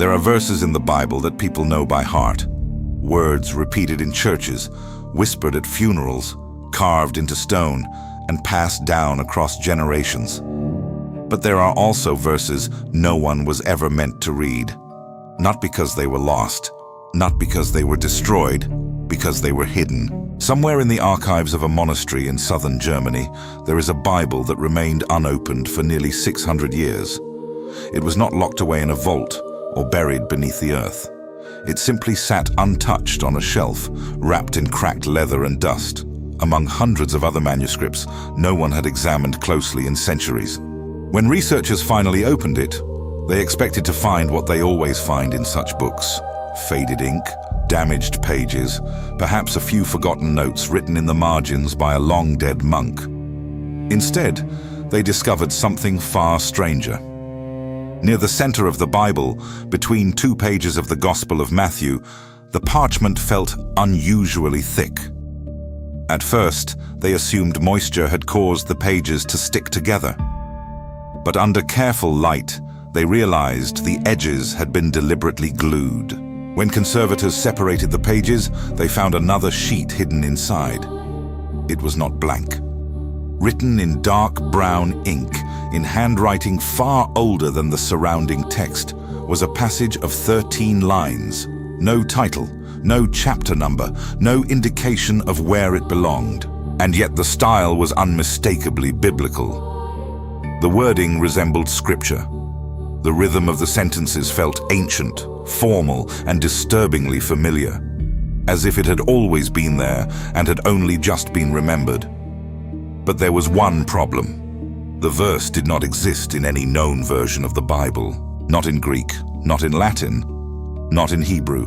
There are verses in the Bible that people know by heart. Words repeated in churches, whispered at funerals, carved into stone, and passed down across generations. But there are also verses no one was ever meant to read. Not because they were lost, not because they were destroyed, because they were hidden. Somewhere in the archives of a monastery in southern Germany, there is a Bible that remained unopened for nearly 600 years. It was not locked away in a vault or buried beneath the earth. It simply sat untouched on a shelf, wrapped in cracked leather and dust. Among hundreds of other manuscripts, no one had examined closely in centuries. When researchers finally opened it, they expected to find what they always find in such books: faded ink, damaged pages, perhaps a few forgotten notes written in the margins by a long-dead monk. Instead, they discovered something far stranger. Near the center of the Bible, between 2 pages of the Gospel of Matthew, the parchment felt unusually thick. At first, they assumed moisture had caused the pages to stick together. But under careful light, they realized the edges had been deliberately glued. When conservators separated the pages, they found another sheet hidden inside. It was not blank. Written in dark brown ink, in handwriting far older than the surrounding text, was a passage of 13 lines. No title, no chapter number, no indication of where it belonged. And yet the style was unmistakably biblical. The wording resembled scripture. The rhythm of the sentences felt ancient, formal, and disturbingly familiar, as if it had always been there and had only just been remembered. But there was one problem. The verse did not exist in any known version of the Bible. Not in Greek, not in Latin, not in Hebrew,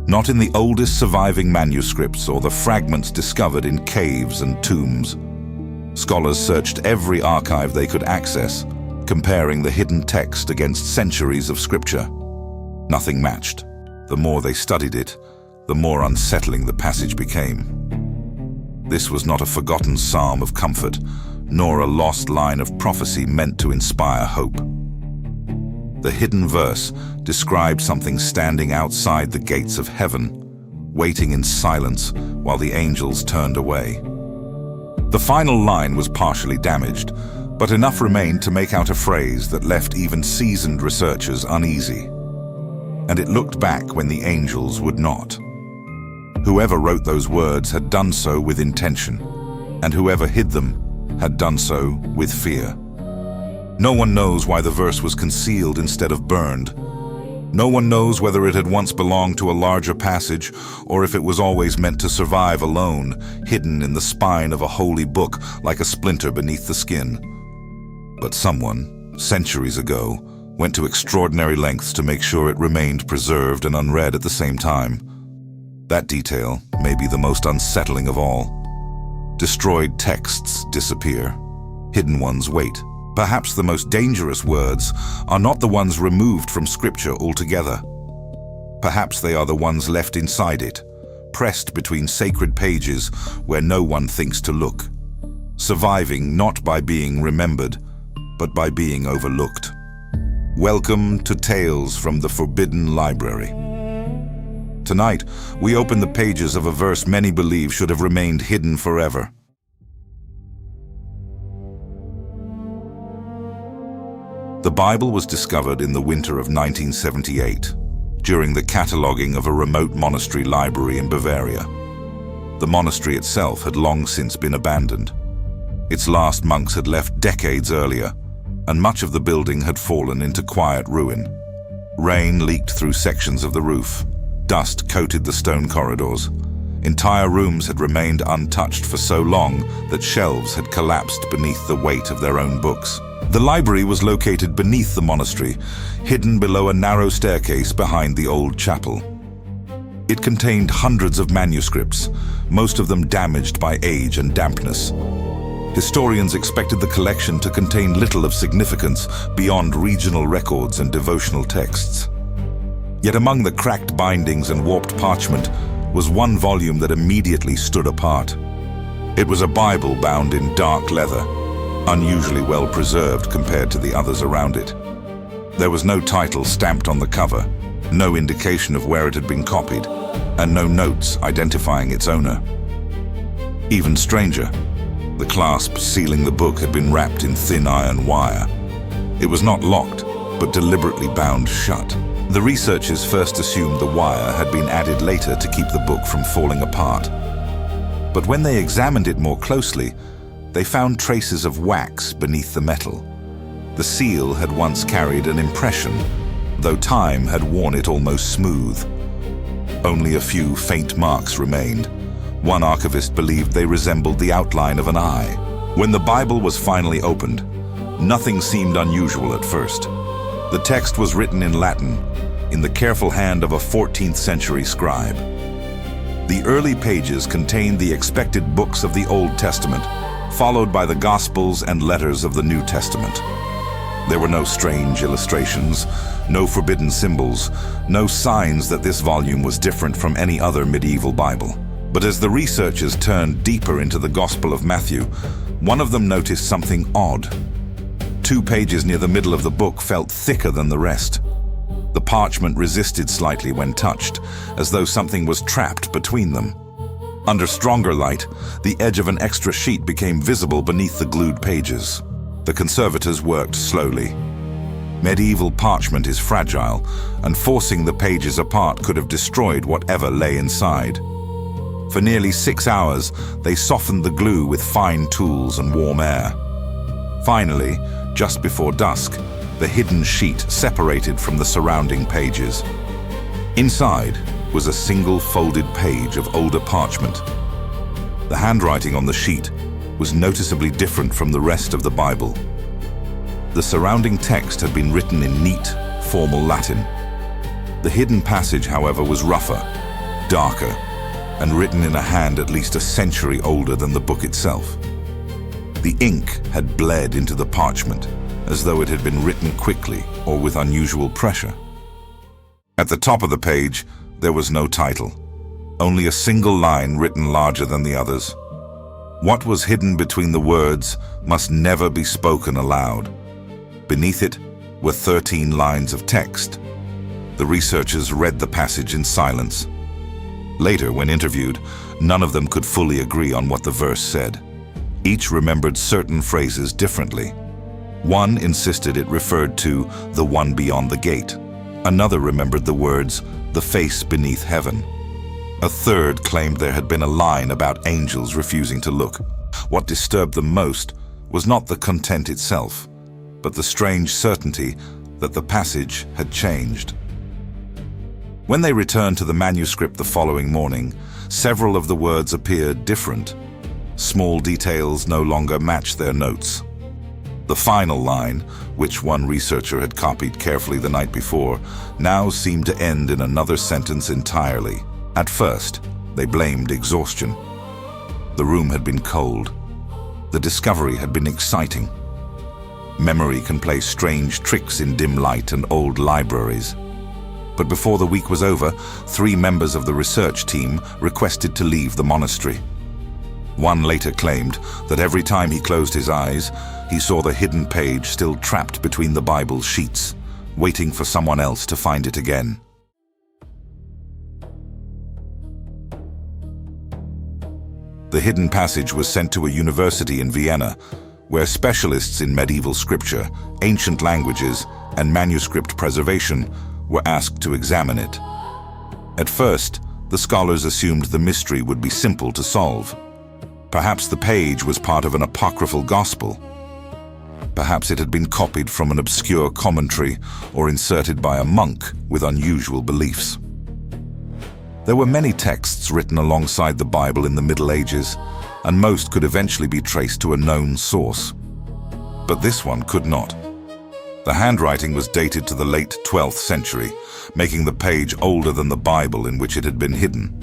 not in the oldest surviving manuscripts or the fragments discovered in caves and tombs. Scholars searched every archive they could access, comparing the hidden text against centuries of scripture. Nothing matched. The more they studied it, the more unsettling the passage became. This was not a forgotten psalm of comfort, nor a lost line of prophecy meant to inspire hope. The hidden verse described something standing outside the gates of heaven, waiting in silence while the angels turned away. The final line was partially damaged, but enough remained to make out a phrase that left even seasoned researchers uneasy. And it looked back when the angels would not. Whoever wrote those words had done so with intention, and whoever hid them had done so with fear. No one knows why the verse was concealed instead of burned. No one knows whether it had once belonged to a larger passage or if it was always meant to survive alone, hidden in the spine of a holy book like a splinter beneath the skin. But someone, centuries ago, went to extraordinary lengths to make sure it remained preserved and unread at the same time. That detail may be the most unsettling of all. Destroyed texts disappear. Hidden ones wait. Perhaps the most dangerous words are not the ones removed from Scripture altogether. Perhaps they are the ones left inside it, pressed between sacred pages where no one thinks to look, surviving not by being remembered, but by being overlooked. Welcome to Tales from the Forbidden Library. Tonight, we open the pages of a verse many believe should have remained hidden forever. The Bible was discovered in the winter of 1978, during the cataloging of a remote monastery library in Bavaria. The monastery itself had long since been abandoned. Its last monks had left decades earlier, and much of the building had fallen into quiet ruin. Rain leaked through sections of the roof. Dust coated the stone corridors. Entire rooms had remained untouched for so long that shelves had collapsed beneath the weight of their own books. The library was located beneath the monastery, hidden below a narrow staircase behind the old chapel. It contained hundreds of manuscripts, most of them damaged by age and dampness. Historians expected the collection to contain little of significance beyond regional records and devotional texts. Yet among the cracked bindings and warped parchment was one volume that immediately stood apart. It was a Bible bound in dark leather, unusually well preserved compared to the others around it. There was no title stamped on the cover, no indication of where it had been copied, and no notes identifying its owner. Even stranger, the clasp sealing the book had been wrapped in thin iron wire. It was not locked, but deliberately bound shut. The researchers first assumed the wire had been added later to keep the book from falling apart. But when they examined it more closely, they found traces of wax beneath the metal. The seal had once carried an impression, though time had worn it almost smooth. Only a few faint marks remained. One archivist believed they resembled the outline of an eye. When the Bible was finally opened, nothing seemed unusual at first. The text was written in Latin, in the careful hand of a 14th century scribe. The early pages contained the expected books of the Old Testament, followed by the Gospels and letters of the New Testament. There were no strange illustrations, no forbidden symbols, no signs that this volume was different from any other medieval Bible. But as the researchers turned deeper into the Gospel of Matthew, one of them noticed something odd. 2 pages near the middle of the book felt thicker than the rest. The parchment resisted slightly when touched, as though something was trapped between them. Under stronger light, the edge of an extra sheet became visible beneath the glued pages. The conservators worked slowly. Medieval parchment is fragile, and forcing the pages apart could have destroyed whatever lay inside. For nearly 6 hours, they softened the glue with fine tools and warm air. Finally, just before dusk, the hidden sheet separated from the surrounding pages. Inside was a single folded page of older parchment. The handwriting on the sheet was noticeably different from the rest of the Bible. The surrounding text had been written in neat, formal Latin. The hidden passage, however, was rougher, darker, and written in a hand at least a century older than the book itself. The ink had bled into the parchment, as though it had been written quickly or with unusual pressure. At the top of the page, there was no title, only a single line written larger than the others. What was hidden between the words must never be spoken aloud. Beneath it were 13 lines of text. The researchers read the passage in silence. Later, when interviewed, none of them could fully agree on what the verse said. Each remembered certain phrases differently. One insisted it referred to the one beyond the gate. Another remembered the words, the face beneath heaven. A third claimed there had been a line about angels refusing to look. What disturbed them most was not the content itself, but the strange certainty that the passage had changed. When they returned to the manuscript the following morning, several of the words appeared different. Small details no longer matched their notes. The final line, which one researcher had copied carefully the night before, now seemed to end in another sentence entirely. At first, they blamed exhaustion. The room had been cold. The discovery had been exciting. Memory can play strange tricks in dim light and old libraries. But before the week was over, 3 members of the research team requested to leave the monastery. One later claimed that every time he closed his eyes, he saw the hidden page still trapped between the Bible's sheets, waiting for someone else to find it again. The hidden passage was sent to a university in Vienna, where specialists in medieval scripture, ancient languages, and manuscript preservation were asked to examine it. At first, the scholars assumed the mystery would be simple to solve. Perhaps the page was part of an apocryphal gospel. Perhaps it had been copied from an obscure commentary or inserted by a monk with unusual beliefs. There were many texts written alongside the Bible in the Middle Ages, and most could eventually be traced to a known source. But this one could not. The handwriting was dated to the late 12th century, making the page older than the Bible in which it had been hidden.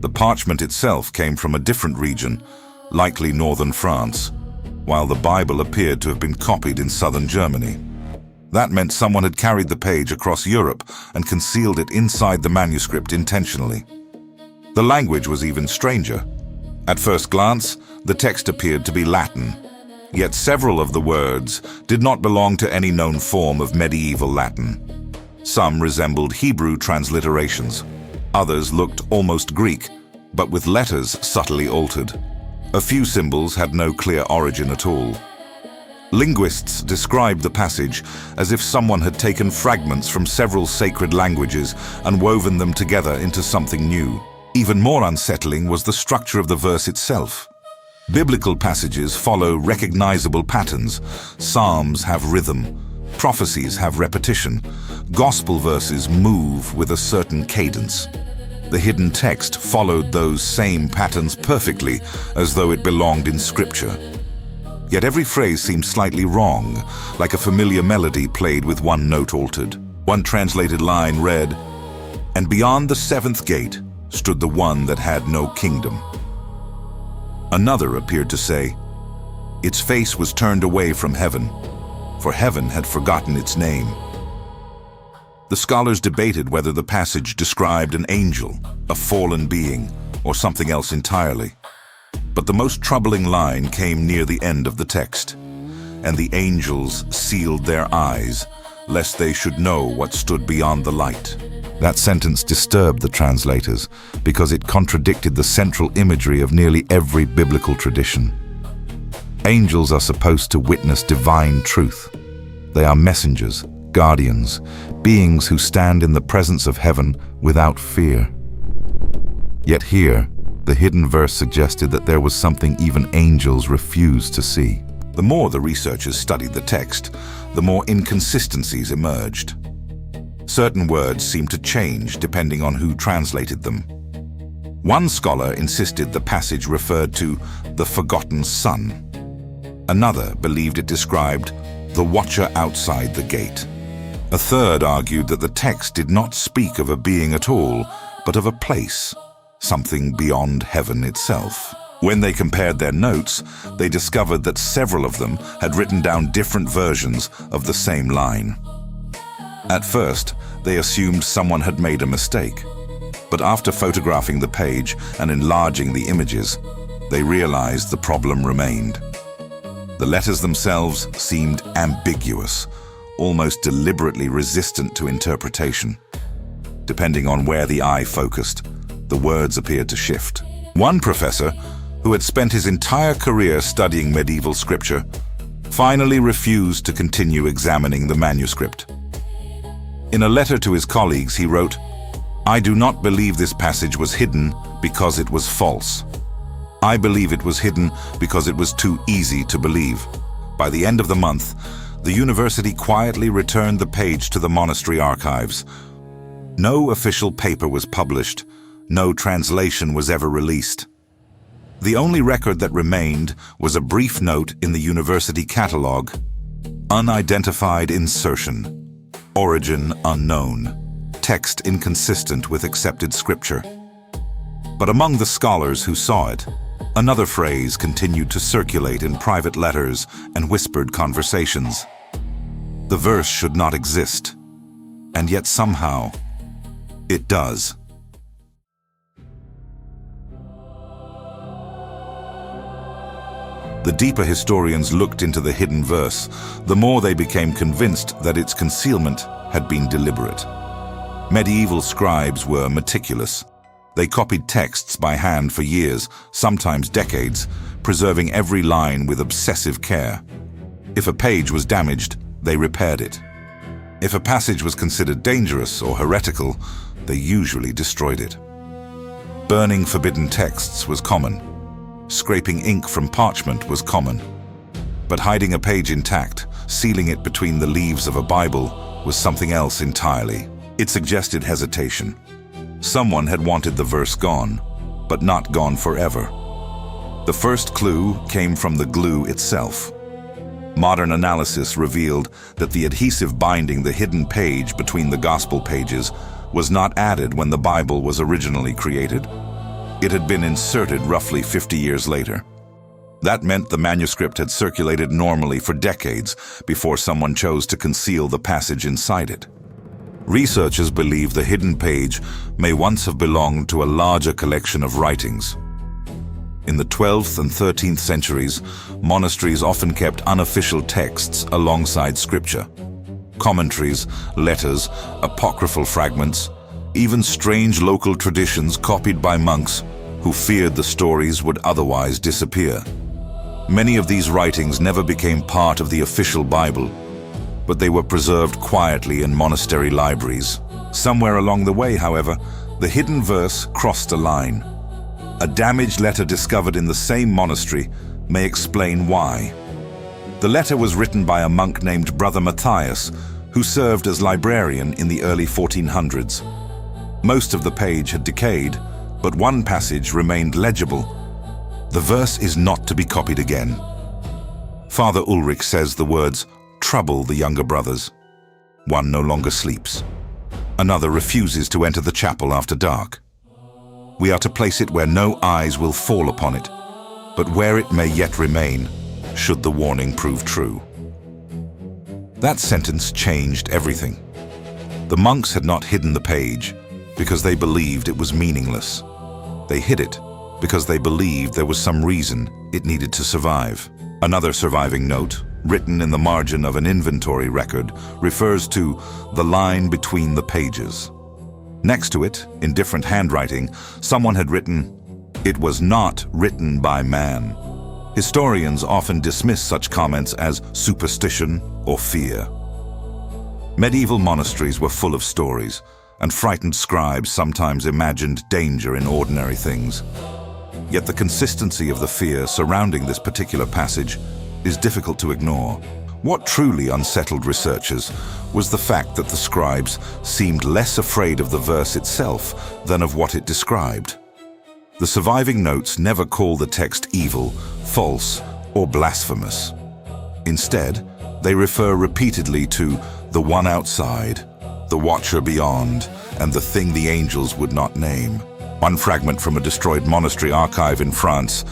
The parchment itself came from a different region, likely northern France, while the Bible appeared to have been copied in southern Germany. That meant someone had carried the page across Europe and concealed it inside the manuscript intentionally. The language was even stranger. At first glance, the text appeared to be Latin, yet several of the words did not belong to any known form of medieval Latin. Some resembled Hebrew transliterations. Others looked almost Greek, but with letters subtly altered. A few symbols had no clear origin at all. Linguists described the passage as if someone had taken fragments from several sacred languages and woven them together into something new. Even more unsettling was the structure of the verse itself. Biblical passages follow recognizable patterns. Psalms have rhythm. Prophecies have repetition. Gospel verses move with a certain cadence. The hidden text followed those same patterns perfectly, as though it belonged in Scripture. Yet every phrase seemed slightly wrong, like a familiar melody played with one note altered. One translated line read, "And beyond the seventh gate stood the one that had no kingdom." Another appeared to say, "Its face was turned away from heaven, for heaven had forgotten its name." The scholars debated whether the passage described an angel, a fallen being, or something else entirely. But the most troubling line came near the end of the text. "And the angels sealed their eyes, lest they should know what stood beyond the light." That sentence disturbed the translators because it contradicted the central imagery of nearly every biblical tradition. Angels are supposed to witness divine truth. They are messengers, guardians, beings who stand in the presence of heaven without fear. Yet here, the hidden verse suggested that there was something even angels refused to see. The more the researchers studied the text, the more inconsistencies emerged. Certain words seemed to change depending on who translated them. One scholar insisted the passage referred to the forgotten son. Another believed it described the watcher outside the gate. A third argued that the text did not speak of a being at all, but of a place, something beyond heaven itself. When they compared their notes, they discovered that several of them had written down different versions of the same line. At first, they assumed someone had made a mistake, but after photographing the page and enlarging the images, they realized the problem remained. The letters themselves seemed ambiguous, almost deliberately resistant to interpretation. Depending on where the eye focused, the words appeared to shift. One professor, who had spent his entire career studying medieval scripture, finally refused to continue examining the manuscript. In a letter to his colleagues, he wrote, "I do not believe this passage was hidden because it was false. I believe it was hidden because it was too easy to believe." By the end of the month, the university quietly returned the page to the monastery archives. No official paper was published. No translation was ever released. The only record that remained was a brief note in the university catalogue. Unidentified insertion. Origin unknown. Text inconsistent with accepted scripture. But among the scholars who saw it, another phrase continued to circulate in private letters and whispered conversations. The verse should not exist, and yet somehow it does. The deeper historians looked into the hidden verse, the more they became convinced that its concealment had been deliberate. Medieval scribes were meticulous. They copied texts by hand for years, sometimes decades, preserving every line with obsessive care. If a page was damaged, they repaired it. If a passage was considered dangerous or heretical, they usually destroyed it. Burning forbidden texts was common. Scraping ink from parchment was common. But hiding a page intact, sealing it between the leaves of a Bible, was something else entirely. It suggested hesitation. Someone had wanted the verse gone, but not gone forever. The first clue came from the glue itself. Modern analysis revealed that the adhesive binding the hidden page between the Gospel pages was not added when the Bible was originally created. It had been inserted roughly 50 years later. That meant the manuscript had circulated normally for decades before someone chose to conceal the passage inside it. Researchers believe the hidden page may once have belonged to a larger collection of writings. In the 12th and 13th centuries, monasteries often kept unofficial texts alongside scripture. Commentaries, letters, apocryphal fragments, even strange local traditions copied by monks who feared the stories would otherwise disappear. Many of these writings never became part of the official Bible, but they were preserved quietly in monastery libraries. Somewhere along the way, however, the hidden verse crossed a line. A damaged letter discovered in the same monastery may explain why. The letter was written by a monk named Brother Matthias, who served as librarian in the early 1400s. Most of the page had decayed, but one passage remained legible. The verse is not to be copied again. Father Ulrich says the words trouble the younger brothers. One no longer sleeps. Another refuses to enter the chapel after dark. We are to place it where no eyes will fall upon it, but where it may yet remain, should the warning prove true. That sentence changed everything. The monks had not hidden the page because they believed it was meaningless. They hid it because they believed there was some reason it needed to survive. Another surviving note, written in the margin of an inventory record, refers to the line between the pages. Next to it, in different handwriting, someone had written, "It was not written by man." Historians often dismiss such comments as superstition or fear. Medieval monasteries were full of stories, and frightened scribes sometimes imagined danger in ordinary things. Yet the consistency of the fear surrounding this particular passage is difficult to ignore. What truly unsettled researchers was the fact that the scribes seemed less afraid of the verse itself than of what it described. The surviving notes never call the text evil, false, or blasphemous. Instead, they refer repeatedly to the one outside, the watcher beyond, and the thing the angels would not name. One fragment from a destroyed monastery archive in France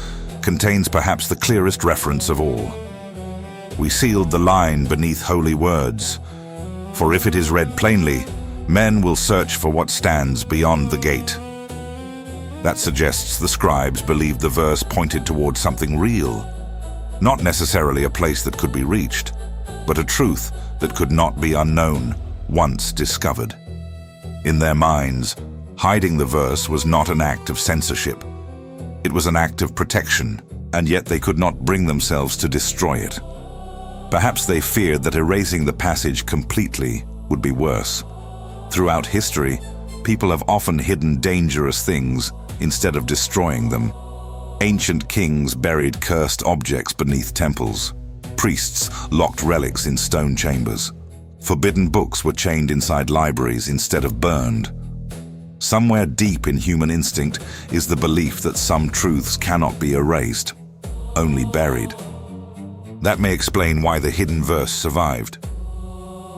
contains perhaps the clearest reference of all. We sealed the line beneath holy words, for if it is read plainly, men will search for what stands beyond the gate. That suggests the scribes believed the verse pointed towards something real, not necessarily a place that could be reached, but a truth that could not be unknown once discovered. In their minds, hiding the verse was not an act of censorship. It was an act of protection, and yet they could not bring themselves to destroy it. Perhaps they feared that erasing the passage completely would be worse. Throughout history, people have often hidden dangerous things instead of destroying them. Ancient kings buried cursed objects beneath temples. Priests locked relics in stone chambers. Forbidden books were chained inside libraries instead of burned. Somewhere deep in human instinct is the belief that some truths cannot be erased, only buried. That may explain why the hidden verse survived.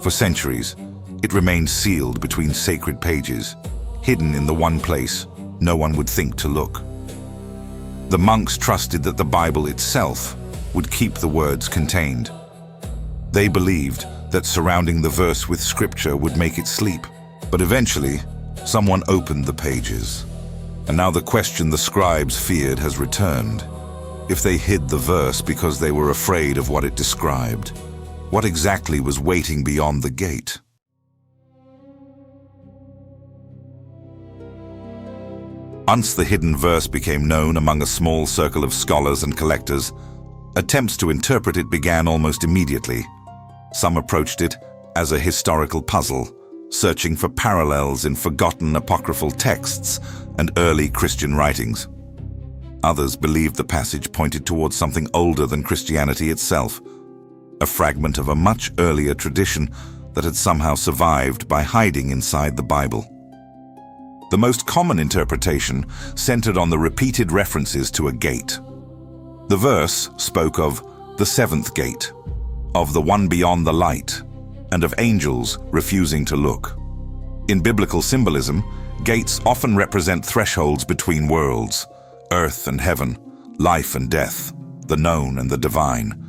For centuries, it remained sealed between sacred pages, hidden in the one place no one would think to look. The monks trusted that the Bible itself would keep the words contained. They believed that surrounding the verse with scripture would make it sleep, but eventually, someone opened the pages. And now the question the scribes feared has returned. If they hid the verse because they were afraid of what it described, what exactly was waiting beyond the gate? Once the hidden verse became known among a small circle of scholars and collectors, attempts to interpret it began almost immediately. Some approached it as a historical puzzle, searching for parallels in forgotten apocryphal texts and early Christian writings. Others believed the passage pointed towards something older than Christianity itself, a fragment of a much earlier tradition that had somehow survived by hiding inside the Bible. The most common interpretation centered on the repeated references to a gate. The verse spoke of the seventh gate, of the one beyond the light, and of angels refusing to look. In biblical symbolism, gates often represent thresholds between worlds, earth and heaven, life and death, the known and the divine.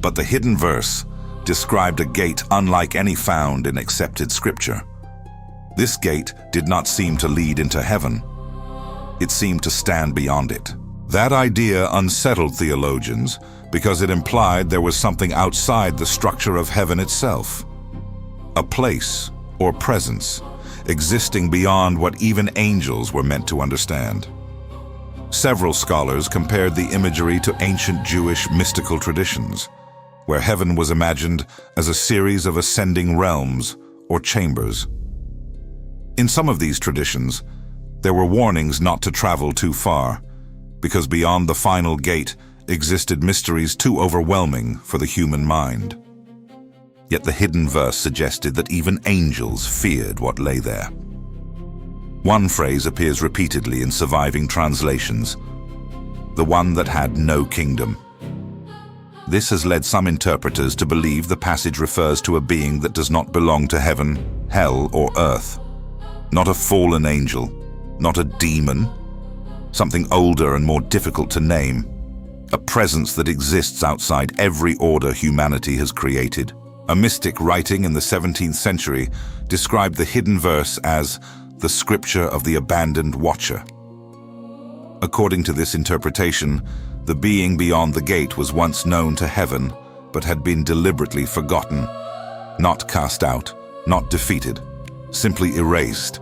But the hidden verse described a gate unlike any found in accepted scripture. This gate did not seem to lead into heaven. It seemed to stand beyond it. That idea unsettled theologians because it implied there was something outside the structure of heaven itself. a place or presence existing beyond what even angels were meant to understand. Several scholars compared the imagery to ancient Jewish mystical traditions, where heaven was imagined as a series of ascending realms or chambers. In some of these traditions, there were warnings not to travel too far, because beyond the final gate existed mysteries too overwhelming for the human mind. Yet the hidden verse suggested that even angels feared what lay there. One phrase appears repeatedly in surviving translations, the one that had no kingdom. This has led some interpreters to believe the passage refers to a being that does not belong to heaven, hell, or earth. Not a fallen angel, not a demon, something older and more difficult to name, a presence that exists outside every order humanity has created. A mystic writing in the 17th century described the hidden verse as the scripture of the abandoned watcher. According to this interpretation, the being beyond the gate was once known to heaven, but had been deliberately forgotten, not cast out, not defeated, simply erased.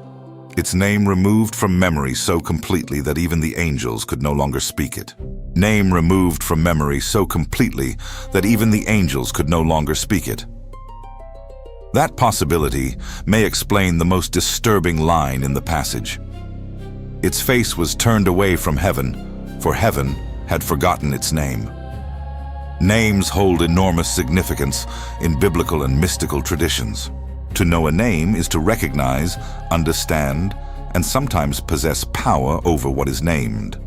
Its name removed from memory so completely that even the angels could no longer speak it. Name removed from memory so completely that even the angels could no longer speak it. That possibility may explain the most disturbing line in the passage. Its face was turned away from heaven, for heaven had forgotten its name. Names hold enormous significance in biblical and mystical traditions. To know a name is to recognize, understand, and sometimes possess power over what is named.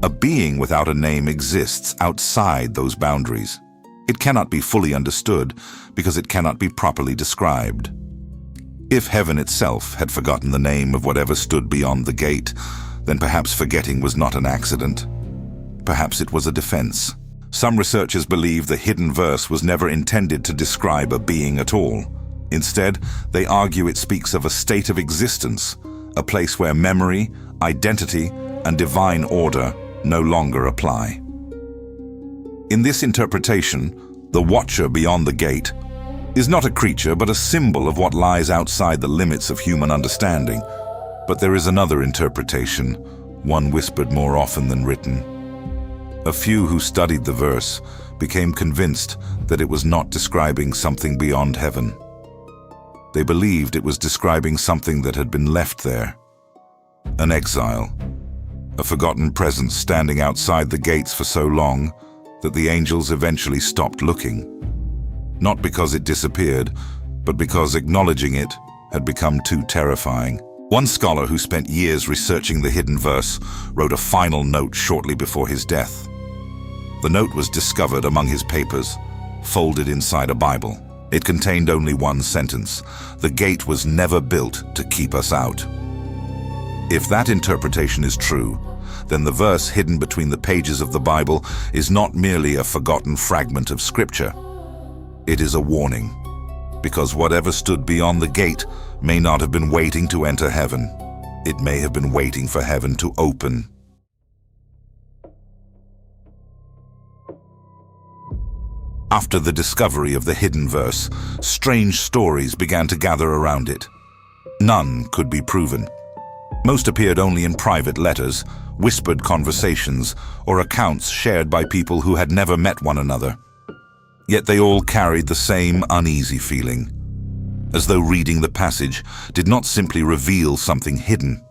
A being without a name exists outside those boundaries. It cannot be fully understood because it cannot be properly described. If heaven itself had forgotten the name of whatever stood beyond the gate, then perhaps forgetting was not an accident. Perhaps it was a defense. Some researchers believe the hidden verse was never intended to describe a being at all. Instead, they argue it speaks of a state of existence, a place where memory, identity, and divine order no longer apply. In this interpretation, the watcher beyond the gate is not a creature but a symbol of what lies outside the limits of human understanding. But there is another interpretation, one whispered more often than written. A few who studied the verse became convinced that it was not describing something beyond heaven. They believed it was describing something that had been left there. An exile, a forgotten presence standing outside the gates for so long that the angels eventually stopped looking. Not because it disappeared, but because acknowledging it had become too terrifying. One scholar who spent years researching the hidden verse wrote a final note shortly before his death. The note was discovered among his papers, folded inside a Bible. It contained only one sentence: "The gate was never built to keep us out." If that interpretation is true, then the verse hidden between the pages of the Bible is not merely a forgotten fragment of Scripture. It is a warning, because whatever stood beyond the gate may not have been waiting to enter heaven. It may have been waiting for heaven to open. After the discovery of the hidden verse, strange stories began to gather around it. None could be proven. Most appeared only in private letters, whispered conversations, or accounts shared by people who had never met one another. Yet they all carried the same uneasy feeling, as though reading the passage did not simply reveal something hidden,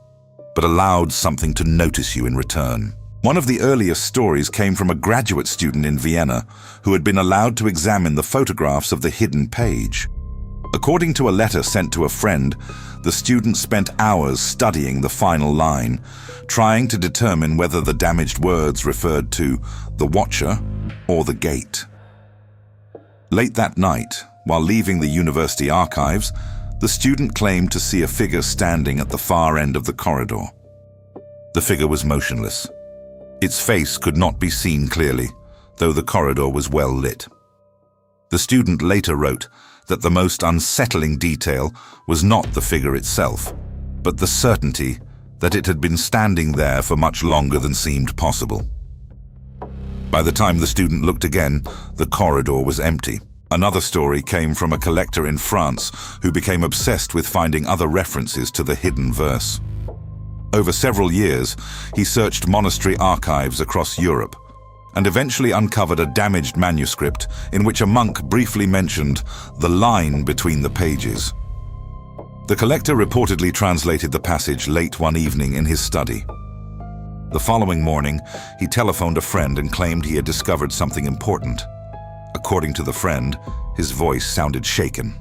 but allowed something to notice you in return. One of the earliest stories came from a graduate student in Vienna who had been allowed to examine the photographs of the hidden page. According to a letter sent to a friend, the student spent hours studying the final line, trying to determine whether the damaged words referred to the watcher or the gate. Late that night, while leaving the university archives, the student claimed to see a figure standing at the far end of the corridor. The figure was motionless. Its face could not be seen clearly, though the corridor was well lit. The student later wrote that the most unsettling detail was not the figure itself, but the certainty that it had been standing there for much longer than seemed possible. By the time the student looked again, the corridor was empty. Another story came from a collector in France who became obsessed with finding other references to the hidden verse. Over several years, he searched monastery archives across Europe and eventually uncovered a damaged manuscript in which a monk briefly mentioned the line between the pages. The collector reportedly translated the passage late one evening in his study. The following morning, he telephoned a friend and claimed he had discovered something important. According to the friend, his voice sounded shaken.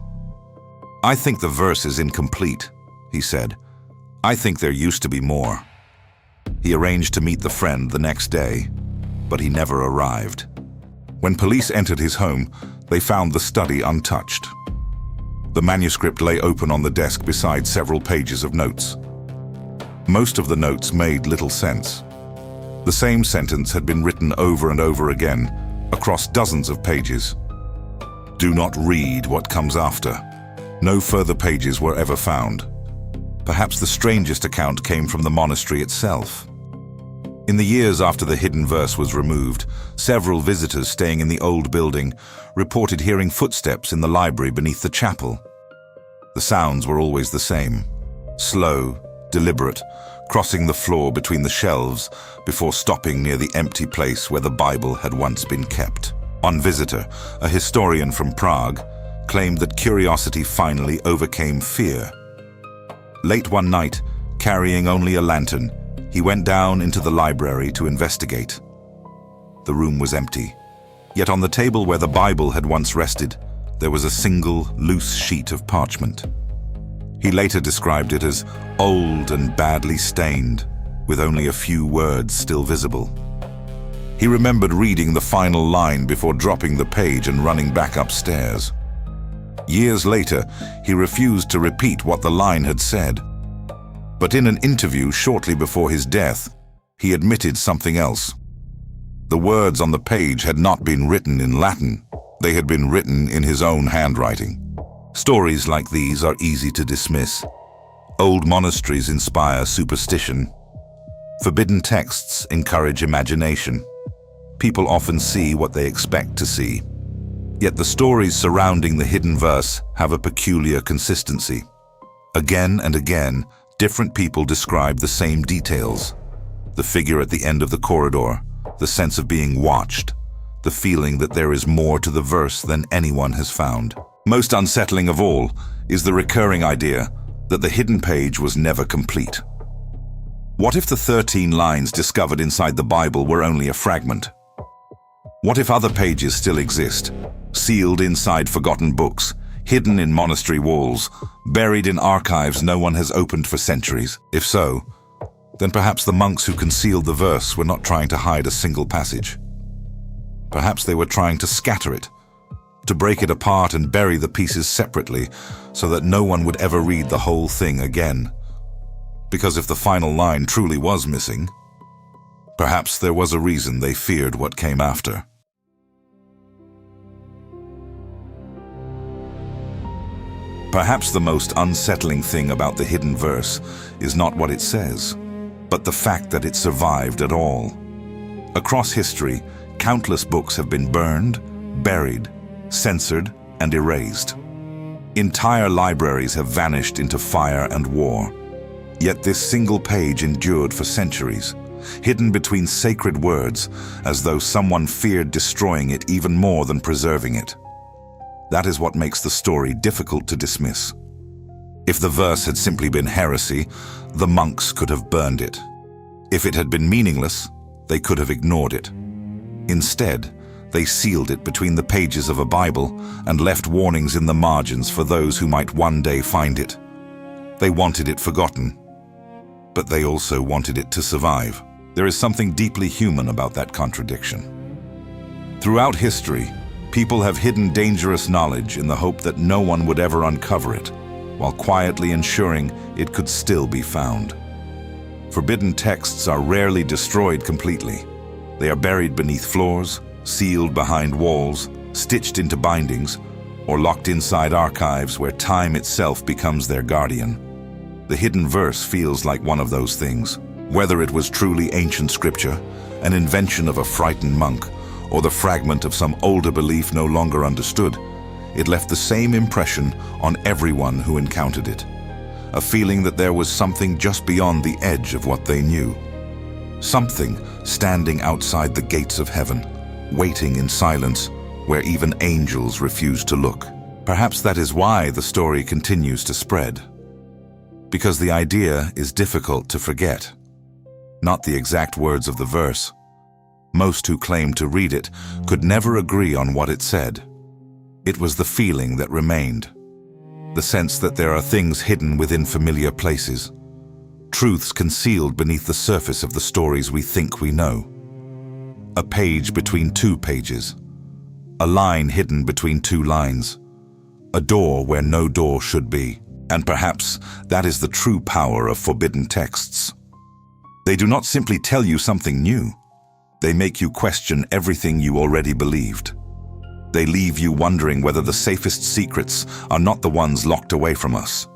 "I think the verse is incomplete," he said. "I think there used to be more." He arranged to meet the friend the next day, but he never arrived. When police entered his home, they found the study untouched. The manuscript lay open on the desk beside several pages of notes. Most of the notes made little sense. The same sentence had been written over and over again, across dozens of pages. "Do not read what comes after." No further pages were ever found. Perhaps the strangest account came from the monastery itself. In the years after the hidden verse was removed, several visitors staying in the old building reported hearing footsteps in the library beneath the chapel. The sounds were always the same: slow, deliberate, crossing the floor between the shelves before stopping near the empty place where the Bible had once been kept. One visitor, a historian from Prague, claimed that curiosity finally overcame fear. Late one night, carrying only a lantern, he went down into the library to investigate. The room was empty, yet on the table where the Bible had once rested, there was a single, loose sheet of parchment. He later described it as old and badly stained, with only a few words still visible. He remembered reading the final line before dropping the page and running back upstairs. Years later, he refused to repeat what the line had said. But in an interview shortly before his death, he admitted something else. The words on the page had not been written in Latin. They had been written in his own handwriting. Stories like these are easy to dismiss. Old monasteries inspire superstition. Forbidden texts encourage imagination. People often see what they expect to see. Yet the stories surrounding the hidden verse have a peculiar consistency. Again and again, different people describe the same details. The figure at the end of the corridor, the sense of being watched, the feeling that there is more to the verse than anyone has found. Most unsettling of all is the recurring idea that the hidden page was never complete. What if the 13 lines discovered inside the Bible were only a fragment? What if other pages still exist, sealed inside forgotten books, hidden in monastery walls, buried in archives no one has opened for centuries? If so, then perhaps the monks who concealed the verse were not trying to hide a single passage. Perhaps they were trying to scatter it, to break it apart and bury the pieces separately so that no one would ever read the whole thing again. Because if the final line truly was missing, perhaps there was a reason they feared what came after. Perhaps the most unsettling thing about the hidden verse is not what it says, but the fact that it survived at all. Across history, countless books have been burned, buried, censored, and erased. Entire libraries have vanished into fire and war. Yet this single page endured for centuries, hidden between sacred words, as though someone feared destroying it even more than preserving it. That is what makes the story difficult to dismiss. If the verse had simply been heresy, the monks could have burned it. If it had been meaningless, they could have ignored it. Instead, they sealed it between the pages of a Bible and left warnings in the margins for those who might one day find it. They wanted it forgotten, but they also wanted it to survive. There is something deeply human about that contradiction. Throughout history, people have hidden dangerous knowledge in the hope that no one would ever uncover it, while quietly ensuring it could still be found. Forbidden texts are rarely destroyed completely. They are buried beneath floors, sealed behind walls, stitched into bindings, or locked inside archives where time itself becomes their guardian. The hidden verse feels like one of those things. Whether it was truly ancient scripture, an invention of a frightened monk, or the fragment of some older belief no longer understood, it left the same impression on everyone who encountered it. A feeling that there was something just beyond the edge of what they knew. Something standing outside the gates of heaven, waiting in silence where even angels refused to look. Perhaps that is why the story continues to spread. Because the idea is difficult to forget. Not the exact words of the verse. Most who claimed to read it could never agree on what it said. It was the feeling that remained. The sense that there are things hidden within familiar places. Truths concealed beneath the surface of the stories we think we know. A page between two pages. A line hidden between two lines. A door where no door should be. And perhaps that is the true power of forbidden texts. They do not simply tell you something new. They make you question everything you already believed. They leave you wondering whether the safest secrets are not the ones locked away from us,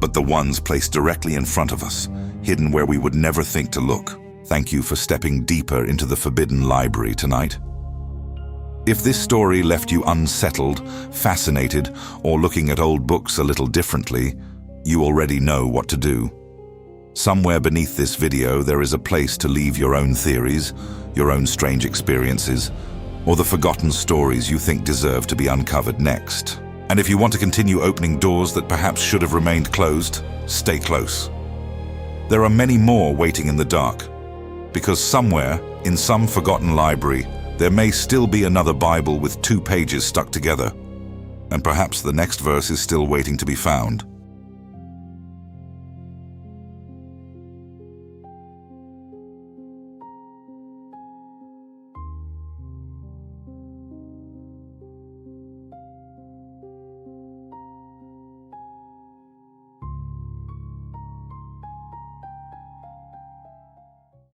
but the ones placed directly in front of us, hidden where we would never think to look. Thank you for stepping deeper into the forbidden library tonight. If this story left you unsettled, fascinated, or looking at old books a little differently, you already know what to do. Somewhere beneath this video there is a place to leave your own theories, your own strange experiences, or the forgotten stories you think deserve to be uncovered next. And if you want to continue opening doors that perhaps should have remained closed, stay close. There are many more waiting in the dark, because somewhere, in some forgotten library, there may still be another Bible with two pages stuck together, and perhaps the next verse is still waiting to be found.